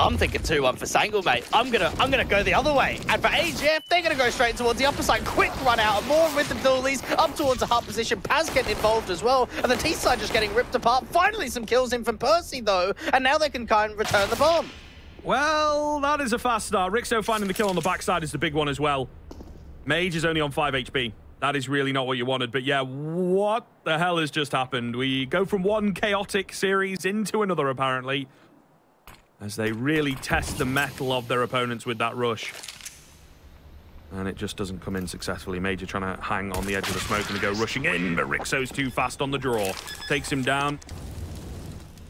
I'm thinking 2-1 for Sangal, mate. I'm gonna go the other way. And for AGF, they're gonna go straight towards the upper side. Quick run out, and more with the dualies up towards the hub position. Paz getting involved as well, and the T side just getting ripped apart. Finally, some kills in from Percy though, and now they can kind of return the bomb. Well, that is a fast start. Rixo finding the kill on the backside is the big one as well. Mage is only on 5 HP. That is really not what you wanted. But yeah, what the hell has just happened? We go from one chaotic series into another, apparently, as they really test the mettle of their opponents with that rush. And it just doesn't come in successfully. Major trying to hang on the edge of the smoke and they go rushing in, but Rixo's too fast on the draw. Takes him down.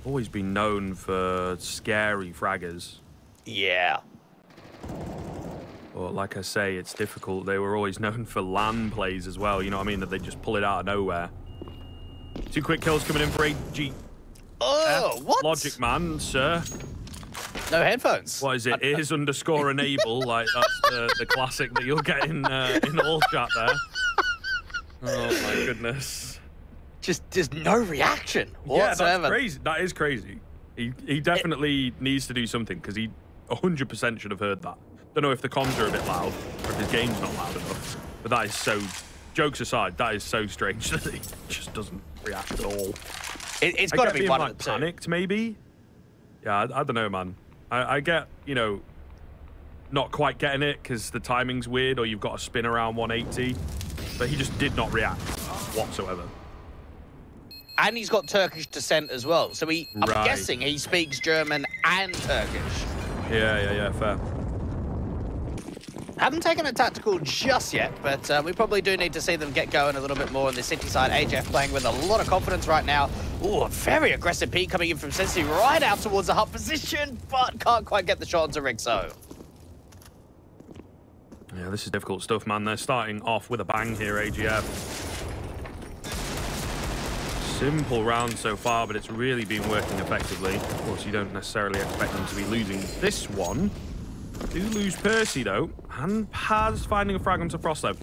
Always been known for scary fraggers. Yeah. But like I say, it's difficult. They were always known for LAN plays as well. You know what I mean? That they just pull it out of nowhere. 2 quick kills coming in for AGF. Oh, what? Logic man, sir. No headphones. What is it? Ears underscore enable. Like, that's the classic that you'll get in all chat there. Oh, my goodness. Just no reaction whatsoever. Yeah, that's crazy. That is crazy. He definitely needs to do something, because he 100% should have heard that. Don't know if the comms are a bit loud, or if his game's not loud enough. But that is so... Jokes aside, that is so strange that he just doesn't react at all. It's got to be one of the two. Panicked, maybe? Yeah, I don't know, man. I get, you know, not quite getting it because the timing's weird, or you've got to spin around 180. But he just did not react whatsoever. And he's got Turkish descent as well. So I'm guessing he speaks German and Turkish. Yeah, fair. Haven't taken a tactical just yet, but we probably do need to see them get going a little bit more on the city side. AGF playing with a lot of confidence right now. Ooh, a very aggressive peek coming in from Sensi right out towards the hub position, but can't quite get the shot onto Rixo. Yeah, this is difficult stuff, man. They're starting off with a bang here, AGF. Simple round so far, but it's really been working effectively. Of course, you don't necessarily expect them to be losing this one. Do lose Percy, though, and Paz finding a frag onto Frost, though.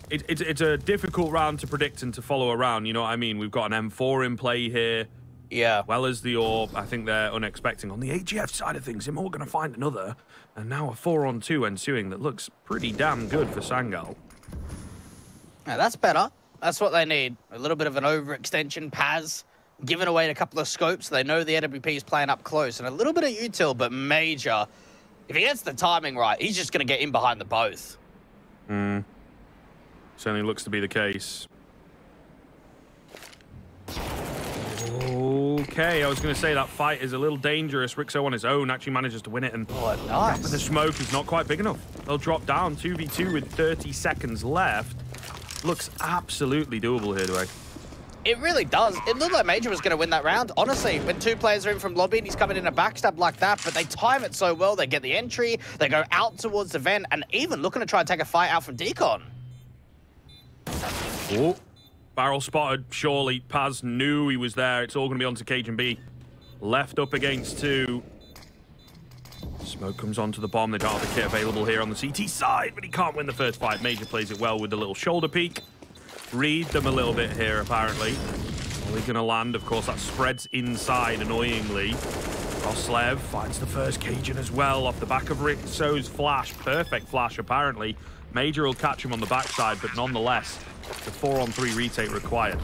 It's a difficult round to predict and to follow around, you know what I mean? We've got an M4 in play here. Yeah. Well as the Orb, I think they're unexpecting. On the AGF side of things, they're more going to find another. And now a 4-on-2 ensuing that looks pretty damn good for Sangal. Yeah, that's better. That's what they need. A little bit of an overextension. Paz giving away a couple of scopes. They know the AWP is playing up close. And a little bit of util, but Major... If he gets the timing right, he's just going to get in behind the both. Certainly looks to be the case. Okay, I was going to say that fight is a little dangerous. Rixo on his own actually manages to win it. And nice. But the smoke is not quite big enough. They'll drop down 2v2 with 30 seconds left. Looks absolutely doable here, Dwayne. It really does. It looked like Major was going to win that round. Honestly, when 2 players are in from lobby and he's coming in a backstab like that, but they time it so well. They get the entry, they go out towards the vent, and even looking to try and take a fight out from Decon. Oh, barrel spotted. Surely Paz knew he was there. It's all going to be onto Cage and B. Left up against 2. Smoke comes onto the bomb. They don't have the kit available here on the CT side, but he can't win the first fight. Major plays it well with the little shoulder peek. Read them a little bit here, apparently. Are they going to land? Of course, that spreads inside, annoyingly. Roslev finds the first Cajun as well off the back of Rixo's flash. Perfect flash, apparently. Major will catch him on the backside, but nonetheless, the 4-on-3 retake required.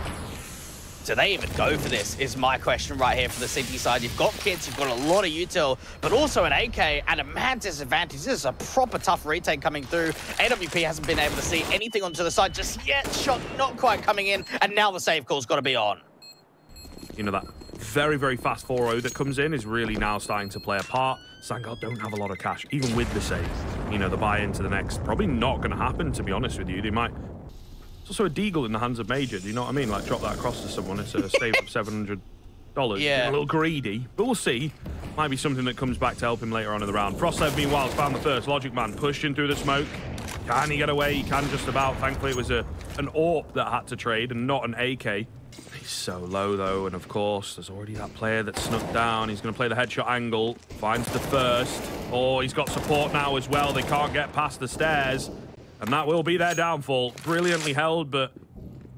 Do they even go for this, is my question right here for the City side. You've got kits, you've got a lot of util, but also an AK and a man disadvantage. This is a proper tough retake coming through. AWP hasn't been able to see anything onto the side just yet. Shot not quite coming in, and now the save call's got to be on. You know, that very, very fast 4-0 that comes in is really now starting to play a part. Sangal don't have a lot of cash, even with the save. You know, the buy into the next, probably not going to happen, to be honest with you. They might... It's also a deagle in the hands of Major, do you know what I mean? Like, drop that across to someone, it's a save of $700. Yeah. A little greedy, but we'll see. Might be something that comes back to help him later on in the round. Frostlev, meanwhile, has found the first. Logic Man pushing through the smoke. Can he get away? He can just about. Thankfully, it was an AWP that had to trade and not an AK. He's so low, though, and of course, there's already that player that snuck down. He's going to play the headshot angle, finds the first. Oh, he's got support now as well. They can't get past the stairs, and that will be their downfall. Brilliantly held, but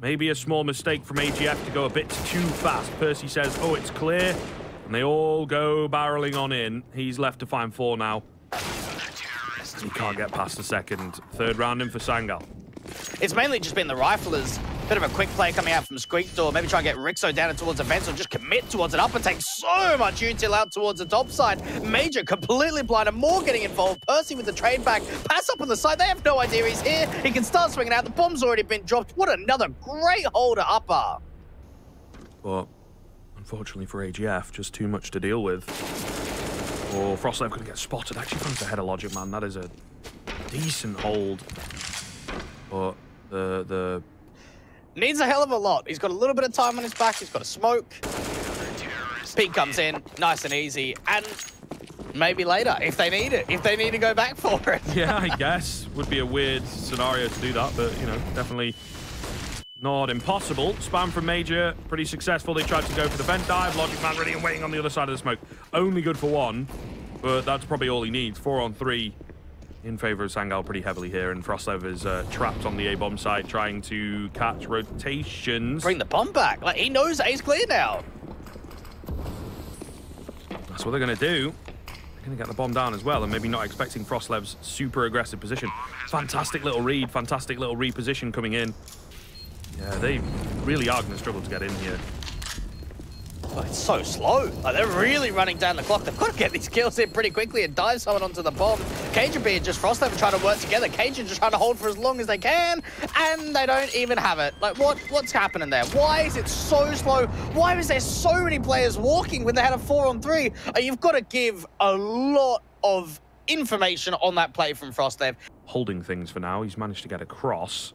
maybe a small mistake from AGF to go a bit too fast. Percy says, oh, it's clear. And And they all go barreling on in. He's left to find 4 now. He can't get past the second. Third round in for Sangal. It's mainly just been the riflers. Bit of a quick play coming out from Squeakdoor. Maybe try and get Rixo down towards events or just commit towards an up and take so much util out towards the top side. Major completely blind and more getting involved. Percy with the trade back. Pass up on the side. They have no idea he's here. He can start swinging out. The bomb's already been dropped. What another great holder upper. But unfortunately for AGF, just too much to deal with. Or Frostlev going to get spotted. Actually finds the head of Logic Man. That is a decent hold. But the needs a hell of a lot. He's got a little bit of time on his back. He's got a smoke. Pete comes in, nice and easy. And maybe later, if they need it. If they need to go back for it. Yeah, I guess. Would be a weird scenario to do that. But, you know, definitely not impossible. Spam from Major, pretty successful. They tried to go for the vent dive. Logic Man ready and waiting on the other side of the smoke. Only good for 1, but that's probably all he needs. 4 on 3 in favor of Sangal pretty heavily here, and Frostlev is trapped on the A-bomb side trying to catch rotations. Bring the bomb back. Like, he knows A's clear now. That's what they're going to do. They're going to get the bomb down as well, and maybe not expecting Frostlev's super aggressive position. Fantastic little read, fantastic little reposition coming in. Yeah, they really are going to struggle to get in here. Oh, it's so slow. Like, they're really running down the clock. They've got to get these kills in pretty quickly and dive someone onto the bomb. Cajun and just Frostlev trying to work together. Cajun just trying to hold for as long as they can, and they don't even have it. Like, what's happening there? Why is it so slow? Why is there so many players walking when they had a 4 on 3? You've got to give a lot of information on that play from Frostlev. Holding things for now. He's managed to get across.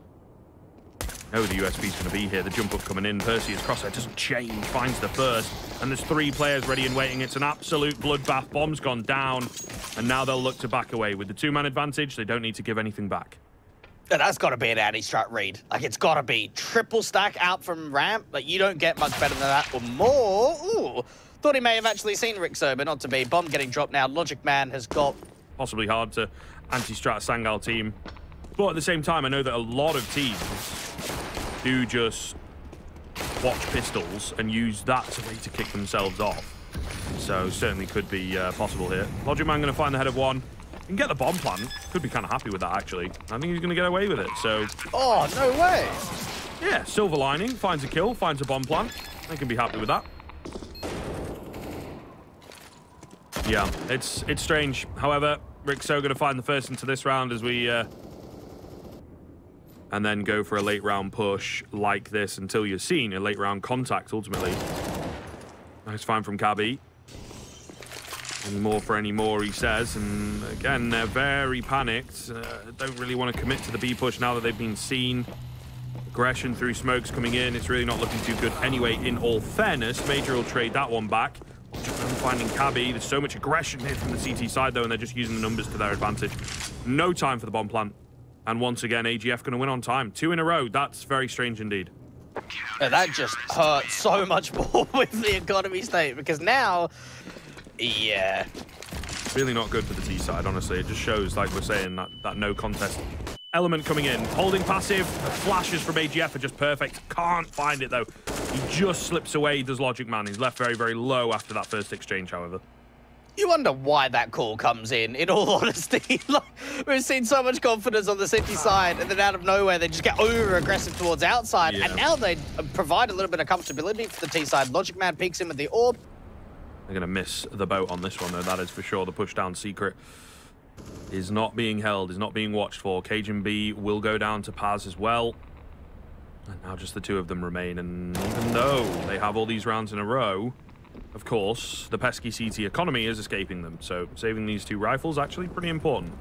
Oh, the USB's going to be here. The jump up coming in. Perseus crosshair doesn't change. Finds the first. And there's 3 players ready and waiting. It's an absolute bloodbath. Bomb's gone down. And now they'll look to back away. With the 2-man advantage, they don't need to give anything back. That's got to be an anti-strat read. Like, it's got to be. Triple stack out from ramp. Like, you don't get much better than that or more. Ooh. Thought he may have actually seen Rixo, but not to be. Bomb getting dropped now. Logic Man has got... Possibly hard to anti-strat Sangal team. But at the same time, I know that a lot of teams do just watch pistols and use that as a way to kick themselves off. So certainly could be possible here. Logic Man going to find the head of 1. He can get the bomb plant. Could be kind of happy with that, actually. I think he's going to get away with it, so... Oh, no way! Yeah, silver lining. Finds a kill, finds a bomb plant. They can be happy with that. Yeah, it's strange. However, Rixo going to find the first into this round as we... and then go for a late round push like this until you're seen a late round contact, ultimately. Nice find from Cabby. Any more for any more, he says. And again, they're very panicked. Don't really want to commit to the B push now that they've been seen. Aggression through smokes coming in. It's really not looking too good anyway, in all fairness. Major will trade that one back. Finding Cabby. There's so much aggression here from the CT side, though, and they're just using the numbers to their advantage. No time for the bomb plant. And once again, AGF going to win on time. 2 in a row. That's very strange indeed. That just hurts so much more with the economy state, because now, yeah. Really not good for the T side, honestly. It just shows, like we're saying, that no contest element coming in. Holding passive. The flashes from AGF are just perfect. Can't find it, though. He just slips away, does Logic Man. He's left very, very low after that first exchange, however. You wonder why that call comes in all honesty. Like, we've seen so much confidence on the City side, and then out of nowhere, they just get over-aggressive towards outside, and now they provide a little bit of comfortability for the T side. Logic Man peeks in with the orb. They're going to miss the boat on this one, though, that is for sure. The push-down secret is not being held, is not being watched for. Cajun B will go down to Paz as well. And now just the 2 of them remain, and even though they have all these rounds in a row, of course, the pesky CT economy is escaping them, so saving these 2 rifles actually pretty important.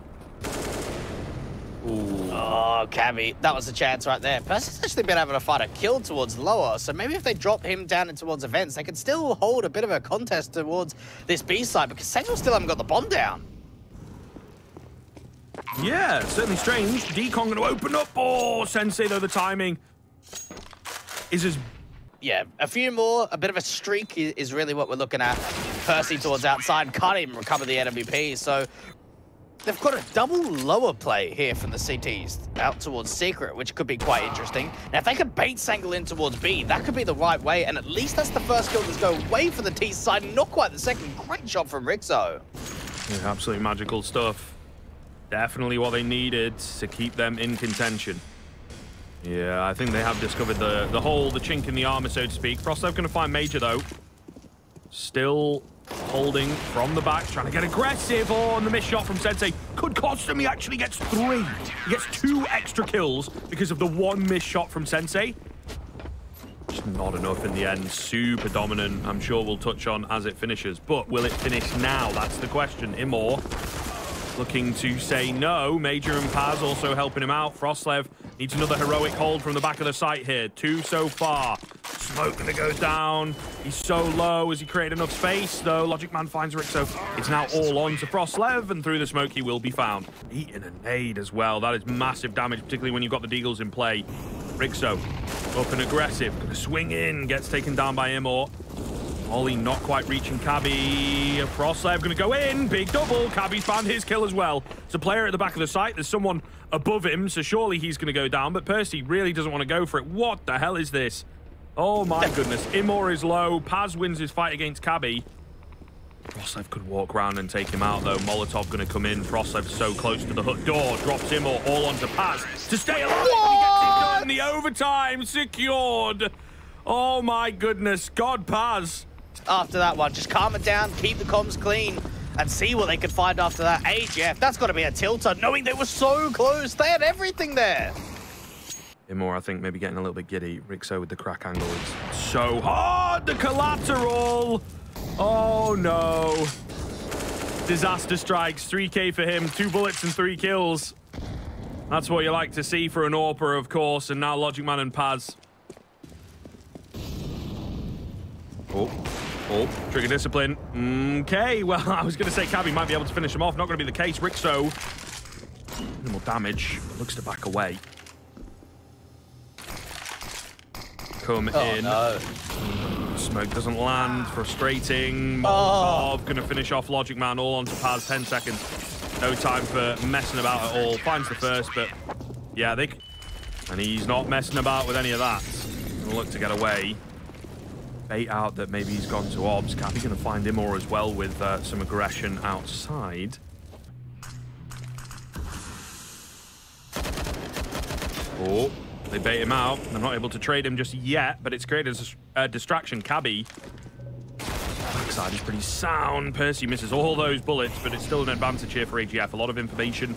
Ooh. Oh, Cabby, that was a chance right there. Percy's actually been able to fight a kill towards lower, so maybe if they drop him down and towards events, they could still hold a bit of a contest towards this B side, because Sangal still haven't got the bomb down. Yeah, certainly strange. Decon going to open up. Oh, Sensei, though, the timing is as... Yeah, a few more, a bit of a streak is really what we're looking at. Percy towards outside, can't even recover the NWP, so They've got a double lower play here from the CTs out towards Secret, which could be quite interesting. Now, if they could bait Sangal in towards B, that could be the right way, and at least that's the first kill to go away for the T side, not quite the second. Great shot from Rixo. Yeah, absolutely magical stuff. Definitely what they needed to keep them in contention. Yeah, I think they have discovered the chink in the armor, so to speak. Frostlev going to find Major, though. Still holding from the back, trying to get aggressive. Oh, and the missed shot from Sensei could cost him. He actually gets 3. He gets 2 extra kills because of the 1 missed shot from Sensei. Just not enough in the end. Super dominant. I'm sure we'll touch on as it finishes. But will it finish now? That's the question. Immor looking to say no. Major and Paz also helping him out. Frostlev needs another heroic hold from the back of the site here. 2 so far. Smoke gonna go down. He's so low. Has he created enough space, though? Logic Man finds Rixo. It's now all on to Frostlev, and through the smoke he will be found. Eating a nade as well. That is massive damage, particularly when you've got the Deagles in play. Rixo up and aggressive. Gonna swing in. Gets taken down by Immor. Ollie not quite reaching Cabby. Frostlev gonna go in. Big double. Cabby's found his kill as well. It's a player at the back of the site. There's someone above him, so surely he's gonna go down. But Percy really doesn't want to go for it. What the hell is this? Oh my goodness. Immor is low. Paz wins his fight against Cabby. Frostlev could walk around and take him out, though. Molotov gonna come in. Frostlev's so close to the hut door. Drops Immor all onto Paz to stay alive. He gets it done. The overtime secured. Oh my goodness. God, Paz. After that one, just calm it down, keep the comms clean, and see what they could find after that. AGF, that's got to be a tilter, knowing they were so close. They had everything there. Immor, I think, maybe getting a little bit giddy. Rixo with the crack angle is so hard. The collateral. Oh, no. Disaster strikes. 3K for him. 2 bullets and 3 kills. That's what you like to see for an AWPer, of course. And now Logic Man and Paz. Oh, trigger discipline. Okay, well, I was going to say Cabby might be able to finish him off. Not going to be the case. Rixo, minimal damage. Looks to back away. Come in. No. Smoke doesn't land. Frustrating. Molotov going to finish off Logic Man all onto Paz. 10 seconds. No time for messing about at all. Finds the first, but yeah, and he's not messing about with any of that. Gonna look to get away. Bait out that maybe he's gone to obs. Cabby going to find Immor as well with some aggression outside. Oh, they bait him out. They're not able to trade him just yet, but it's created a distraction. Cabby. Backside is pretty sound. Percy misses all those bullets, but it's still an advantage here for AGF. A lot of information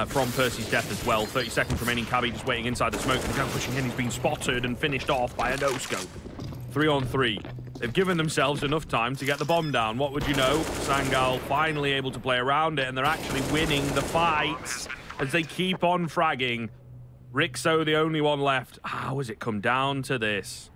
from Percy's death as well. 30 seconds remaining. Cabby just waiting inside the smoke. They're pushing in. He's been spotted and finished off by a no-scope. 3 on 3. They've given themselves enough time to get the bomb down. What would you know? Sangal finally able to play around it, and they're actually winning the fights as they keep on fragging. Rixo, the only one left. How has it come down to this?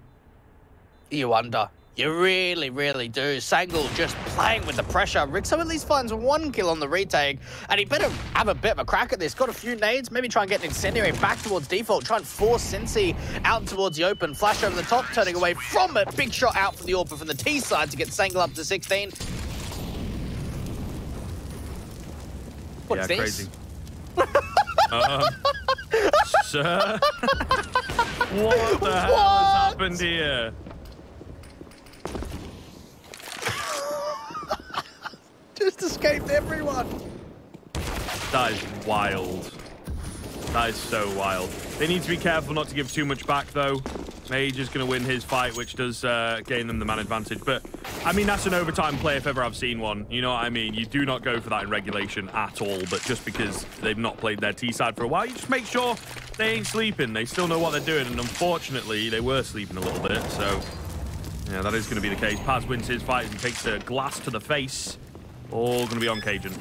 You wonder. You really, really do. Sangal just playing with the pressure. Rixo at least finds 1 kill on the retake, and he better have a bit of a crack at this. Got a few nades, maybe try and get an incendiary back towards default, try and force Cincy out towards the open. Flash over the top, turning away from it. Big shot out for the AWPer from the T side to get Sangal up to 16. What's yeah, this? Crazy. Sir? What the hell has happened here? Just escaped everyone. That is wild. That is so wild. They need to be careful not to give too much back, though. Major's going to win his fight, which does gain them the man advantage. But, I mean, that's an overtime play if ever I've seen one. You know what I mean? You do not go for that in regulation at all. But just because they've not played their T-side for a while, you just make sure they ain't sleeping. They still know what they're doing. And unfortunately, they were sleeping a little bit. So, yeah, that is going to be the case. Paz wins his fight as he takes a glass to the face. All going to be on Cajun.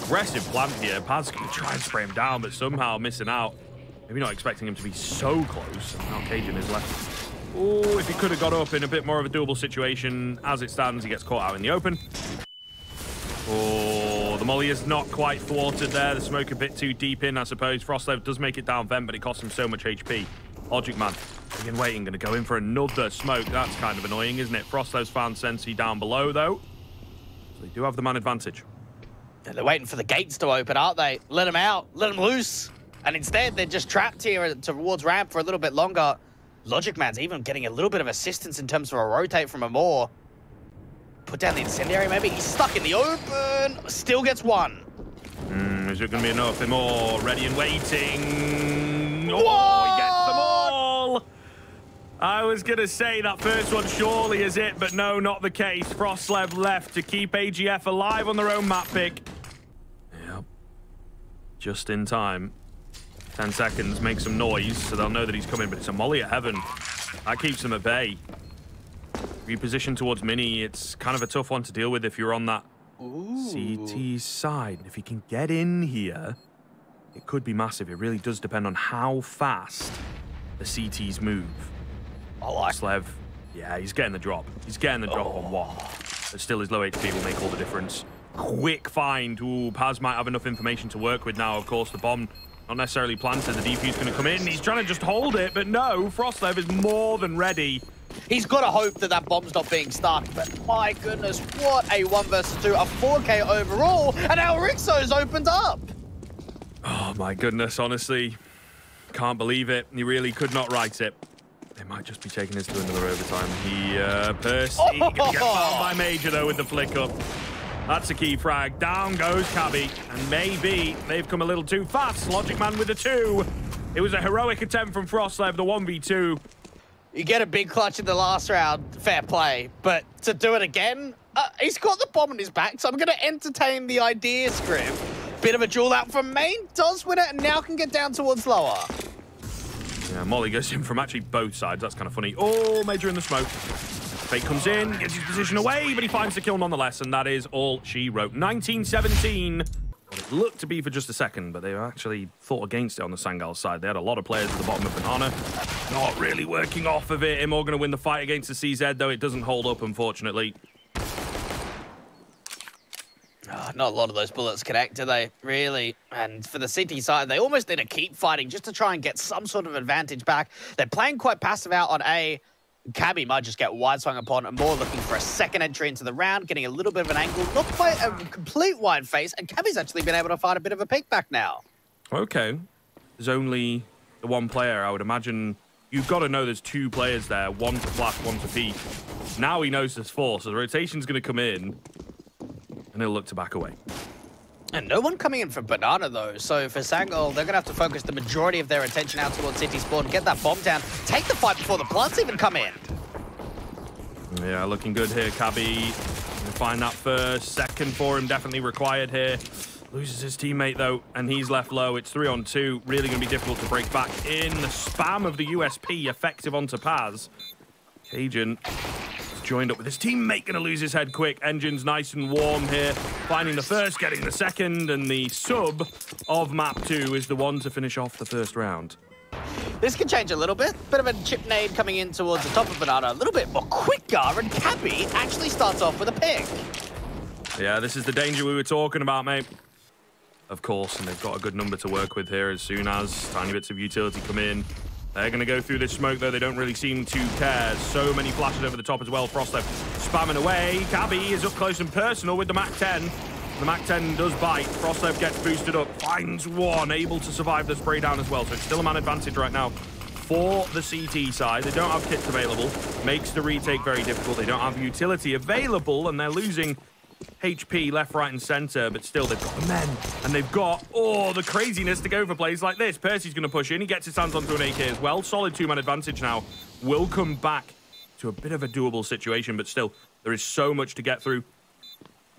Aggressive plant here. Paz going to try and spray him down, but somehow missing out. Maybe not expecting him to be so close. And now Cajun is left. Oh, if he could have got up in a bit more of a doable situation. As it stands, he gets caught out in the open. Oh, the molly is not quite thwarted there. The smoke a bit too deep in, I suppose. Frostlev does make it down vent, but it costs him so much HP. Logic Man, waiting, going to go in for another smoke. That's kind of annoying, isn't it? Frostlev's found Sensi down below, though. They do have the man advantage. They're waiting for the gates to open, aren't they? Let them out. Let them loose. And instead, they're just trapped here towards ramp for a little bit longer. Logic Man's even getting a little bit of assistance in terms of a rotate from Amor. Put down the incendiary, maybe. He's stuck in the open. Still gets one. Is it going to be enough? Amor ready and waiting. What? Oh, he gets them all. I was going to say that first one surely is it, but no, not the case. Frostlev left to keep AGF alive on their own map pick. Yep. Just in time. 10 seconds, make some noise, so they'll know that he's coming, but it's a molly at heaven. That keeps them at bay. Reposition towards Mini, it's kind of a tough one to deal with if you're on that CT side. If he can get in here, it could be massive. It really does depend on how fast the CTs move. Slev, yeah, he's getting the drop. He's getting the drop on one. But still, his low HP will make all the difference. Quick find. Ooh, Paz might have enough information to work with now. Of course, the bomb not necessarily planted. The defuse going to come in. He's trying to just hold it, but no, Frostlev is more than ready. He's got to hope that that bomb's not being stuck, but my goodness, what a 1 versus 2, a 4K overall, and now Rixo's opened up. Oh my goodness, honestly, can't believe it. He really could not write it. They might just be taking this to another overtime. Percy, gonna get found by Major though with the flick up. That's a key frag. Down goes Cabby, and maybe they've come a little too fast. Logic Man with the 2. It was a heroic attempt from Frostlev, the 1v2. You get a big clutch in the last round, fair play, but to do it again, he's got the bomb on his back, so I'm going to entertain the idea, Scrib. Bit of a duel out from main, does win it, and now can get down towards lower. Yeah, Molly goes in from actually both sides. That's kind of funny. Oh, Major in the smoke. Fate comes in, gets his position away, but he finds the kill nonetheless, and that is all she wrote. 19-17. Well, it looked to be for just a second, but they actually fought against it on the Sangal side. They had a lot of players at the bottom of Banana. Not really working off of it. Imor going to win the fight against the CZ, though it doesn't hold up, unfortunately. Not a lot of those bullets connect, do they? Really? And for the CT side, they almost need to keep fighting just to try and get some sort of advantage back. They're playing quite passive out on A. Cabby might just get wide swung upon and more looking for a second entry into the round, getting a little bit of an angle, not quite a complete wide face, and Cabby's actually been able to find a bit of a peek back now. Okay. There's only the one player, I would imagine. You've got to know there's 2 players there, 1 to flash, 1 to peek. Now he knows there's 4, so the rotation's going to come in, and he'll look to back away. And no one coming in for Banana, though. So for Sangal, they're going to have to focus the majority of their attention out towards City Spawn, get that bomb down, take the fight before the bloods even come in. Yeah, looking good here, Cabby. Find that first. Second for him, definitely required here. Loses his teammate, though, and he's left low. It's 3-on-2. Really going to be difficult to break back in. The spam of the USP effective onto Paz. Cajun joined up with his teammate, going to lose his head quick. Engine's nice and warm here, finding the first, getting the second, and the sub of map 2 is the one to finish off the first round. This can change a little bit. Bit of a chip nade coming in towards the top of Banana, a little bit more quicker, and Cabby actually starts off with a pick. Yeah, this is the danger we were talking about, mate. Of course, and they've got a good number to work with here as soon as tiny bits of utility come in. They're going to go through this smoke, though. They don't really seem to care. So many flashes over the top as well. Frostlev spamming away. Cabby is up close and personal with the MAC-10. The MAC-10 does bite. Frostlev gets boosted up. Finds one. Able to survive the spray down as well. So it's still a man advantage right now for the CT side. They don't have kits available. Makes the retake very difficult. They don't have utility available, and they're losing HP left, right, and center, but still they've got the men, and they've got the craziness to go for plays like this. Percy's going to push in. He gets his hands onto an AK as well. Solid 2-man advantage now. Will come back to a bit of a doable situation, but still there is so much to get through.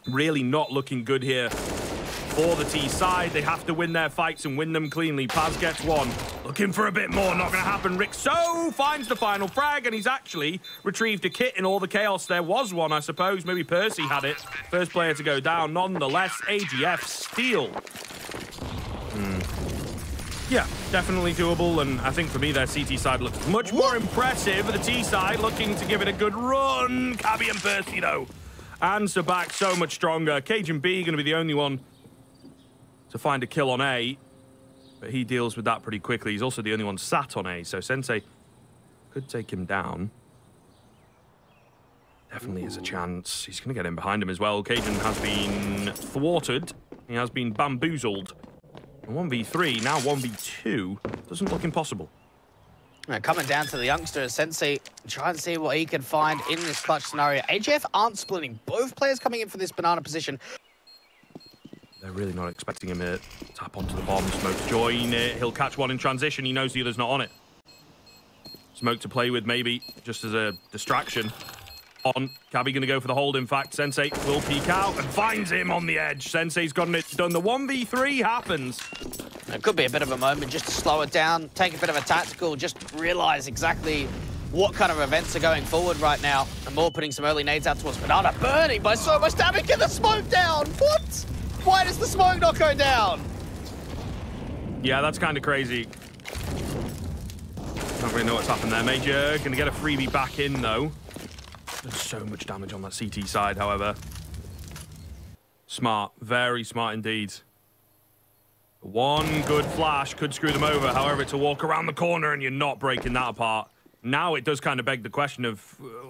Really not looking good here for the T side. They have to win their fights and win them cleanly. Paz gets one. Looking for a bit more. Not going to happen. Rixo finds the final frag, and he's actually retrieved a kit in all the chaos. There was one, I suppose. Maybe Percy had it. First player to go down. Nonetheless, AGF steal. Yeah, definitely doable, and I think for me, their CT side looks much more impressive. The T side looking to give it a good run. Cabby and Percy, though. Answer back so much stronger. Cajun B going to be the only one to find a kill on A, but he deals with that pretty quickly. He's also the only one sat on A, so Sensei could take him down. Definitely is a chance. He's going to get in behind him as well. Cajun has been thwarted. He has been bamboozled. 1v3, now 1v2. Doesn't look impossible. Coming down to the youngster, Sensei, try and see what he can find in this clutch scenario. AGF aren't splitting. Both players coming in for this banana position. They're really not expecting him to tap onto the bomb. Smoke to join it. He'll catch one in transition. He knows the other's not on it. Smoke to play with, maybe, just as a distraction. On. Cabby going to go for the hold, in fact. Sensei will peek out and finds him on the edge. Sensei's gotten it done. The 1v3 happens. It could be a bit of a moment just to slow it down, take a bit of a tactical, just realise exactly what kind of events are going forward right now. And more putting some early nades out towards Banana. Burning by so much damage. Get the smoke down. What? Why does the smoke not go down? Yeah, that's kind of crazy. Don't really know what's happened there. Major going to get a freebie back in, though. There's so much damage on that CT side, however. Smart. Very smart indeed. One good flash could screw them over. However, it's a walk around the corner and you're not breaking that apart. Now it does kind of beg the question of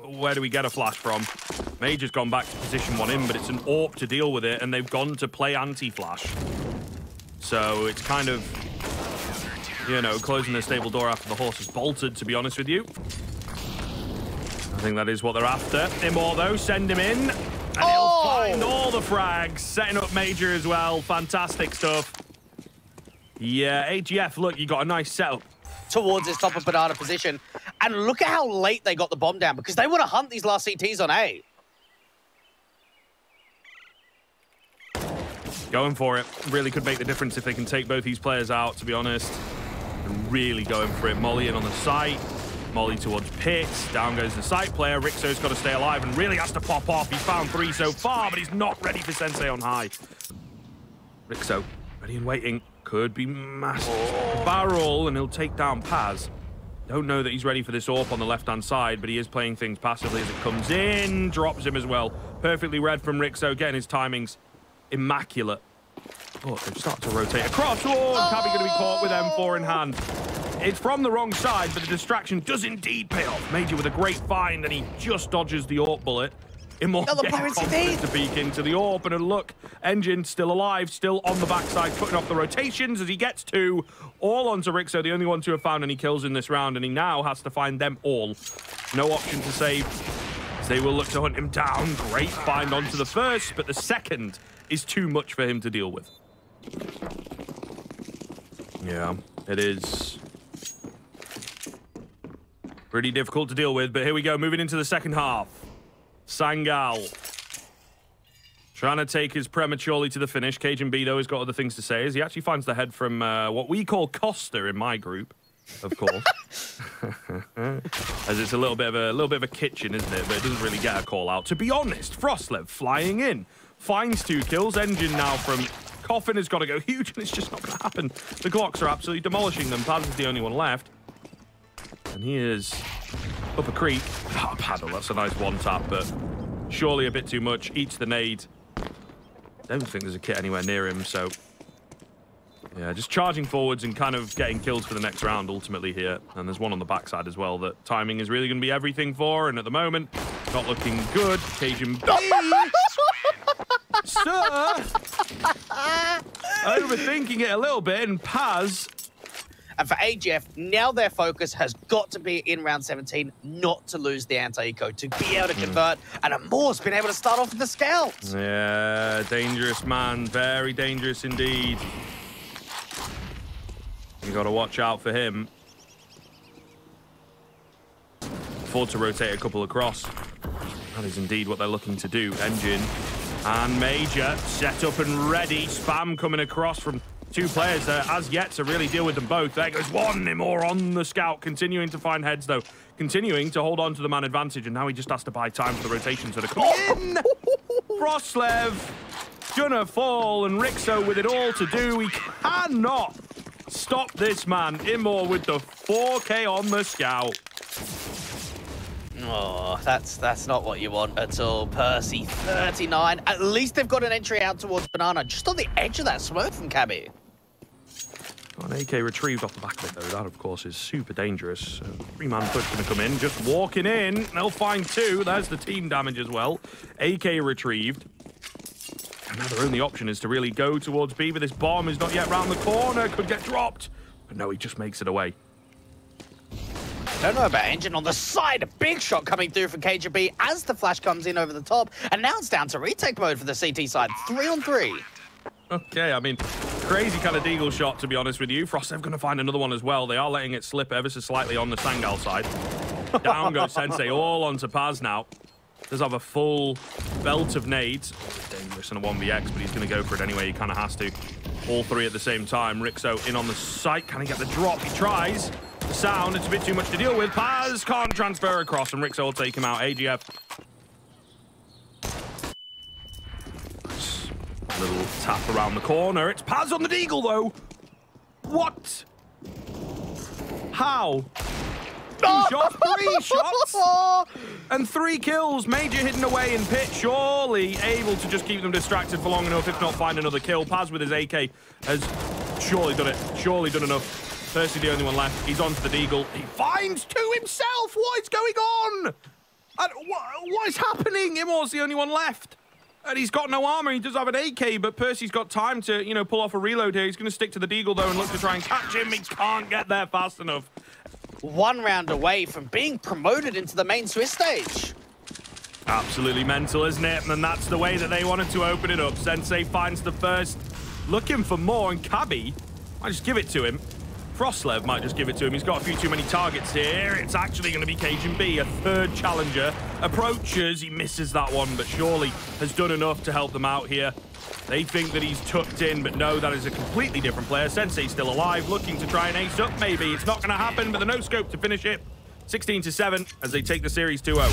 where do we get a flash from? Major's gone back to position one in, but it's an AWP to deal with it, and they've gone to play anti-flash. So it's kind of, you know, closing the stable door after the horse is bolted, to be honest with you. I think that is what they're after. Immor, though, send him in, and he'll find all the frags. Setting up Major as well. Fantastic stuff. Yeah, AGF, look, you got a nice setup Towards this top of banana position. And look at how late they got the bomb down, because they want to hunt these last CTs on A. Going for it. Really could make the difference if they can take both these players out, to be honest. And really going for it. Molly in on the site. Molly towards pit. Down goes the site player. Rixo's got to stay alive and really has to pop off. He's found 3 so far, but he's not ready for Sensei on high. Rixo, ready and waiting. Could be massive. Barrel, and he'll take down Paz. Don't know that he's ready for this AWP on the left-hand side, but he is playing things passively as it comes in. Drops him as well. Perfectly read from Rixo. Getting his timings immaculate. Oh, they've started to rotate across. Oh, Cabby going to be caught with M4 in hand. It's from the wrong side, but the distraction does indeed pay off. Major with a great find, and he just dodges the AWP bullet. Immortal confident to peek into the AWP, and look, Engine still alive, still on the backside, cutting off the rotations as he gets 2, all onto Rixo, the only one to have found any kills in this round, and he now has to find them all. No option to save, as they will look to hunt him down. Great find onto the first, but the second is too much for him to deal with. Yeah, it is pretty difficult to deal with, but here we go, moving into the second half. Sangal trying to take us prematurely to the finish. Cajun B, though, has got other things to say as he actually finds the head from what we call Costa in my group, of course. As it's a little bit of a kitchen, isn't it? But it doesn't really get a call out. To be honest, Frostlev flying in, finds 2 kills. Engine now from Coffin has got to go huge, and it's just not going to happen. The Glocks are absolutely demolishing them. Paz is the only one left. And he is up a creek. Oh, Paddle, that's a nice one tap, but surely a bit too much. Eats the nade. Don't think there's a kit anywhere near him, so yeah, just charging forwards and kind of getting kills for the next round ultimately here. And there's one on the backside as well that timing is really going to be everything for, and at the moment, not looking good. Cajun B. Sir! Overthinking it a little bit, and Paz. And for AGF, now their focus has got to be in round 17, not to lose the anti-eco, to be able to convert. And Amor's been able to start off with the scouts. Yeah, dangerous, man. Very dangerous indeed. You got to watch out for him. Afford to rotate a couple across. That is indeed what they're looking to do. Engine and Major set up and ready. Spam coming across from 2 players there as yet to really deal with them both. There goes one. Immor on the scout, continuing to find heads, though. Continuing to hold on to the man advantage, and now he just has to buy time for the rotations that are coming in. Frostlev gonna fall, and Rixo with it all to do. He cannot stop this man. Immor with the 4K on the scout. Oh, that's not what you want at all. Percy, 39. At least they've got an entry out towards Banana, just on the edge of that smoke from Cabby. An AK retrieved off the back of it, though. That, of course, is super dangerous. So, three-man push going to come in. Just walking in. They'll find two. There's the team damage as well. AK retrieved. And now their only option is to really go towards B, but this bomb is not yet round the corner. Could get dropped. But no, he just makes it away. Don't know about Engine on the side. A big shot coming through from KGB as the flash comes in over the top. And now it's down to retake mode for the CT side. 3-on-3. Okay, I mean, crazy kind of deagle shot, to be honest with you. Frost's going to find another one as well. They are letting it slip ever so slightly on the Sangal side. Down goes Sensei, all onto Paz now. Does have a full belt of nades. Dangerous in a 1vx, but he's going to go for it anyway. He kind of has to. All three at the same time. Rixo in on the site. Can he get the drop? He tries. The sound, it's a bit too much to deal with. Paz can't transfer across, and Rixo will take him out. AGF. A little tap around the corner. It's Paz on the deagle, though. What? How? Three shots and 3 kills. Major hidden away in pit. Surely able to just keep them distracted for long enough, if not find another kill. Paz with his AK has surely done it. Surely done enough. Percy the only one left. He's onto the deagle. He finds 2 himself. What is going on? What is happening? Imor's the only one left. And he's got no armor. He does have an AK, but Percy's got time to, you know, pull off a reload here. He's going to stick to the deagle, though, and look to try and catch him. He can't get there fast enough. 1 round away from being promoted into the main Swiss stage. Absolutely mental, isn't it? And that's the way that they wanted to open it up. Sensei finds the first, looking for more, and Cabby might just give it to him. Frostlev might just give it to him. He's got a few too many targets here. It's actually going to be KGB. A third challenger approaches. He misses that one, but surely has done enough to help them out here. They think that he's tucked in, but no, that is a completely different player. Sensei's still alive, looking to try and ace up, maybe. It's not going to happen, but the no-scope to finish it. 16-7 as they take the series 2-0.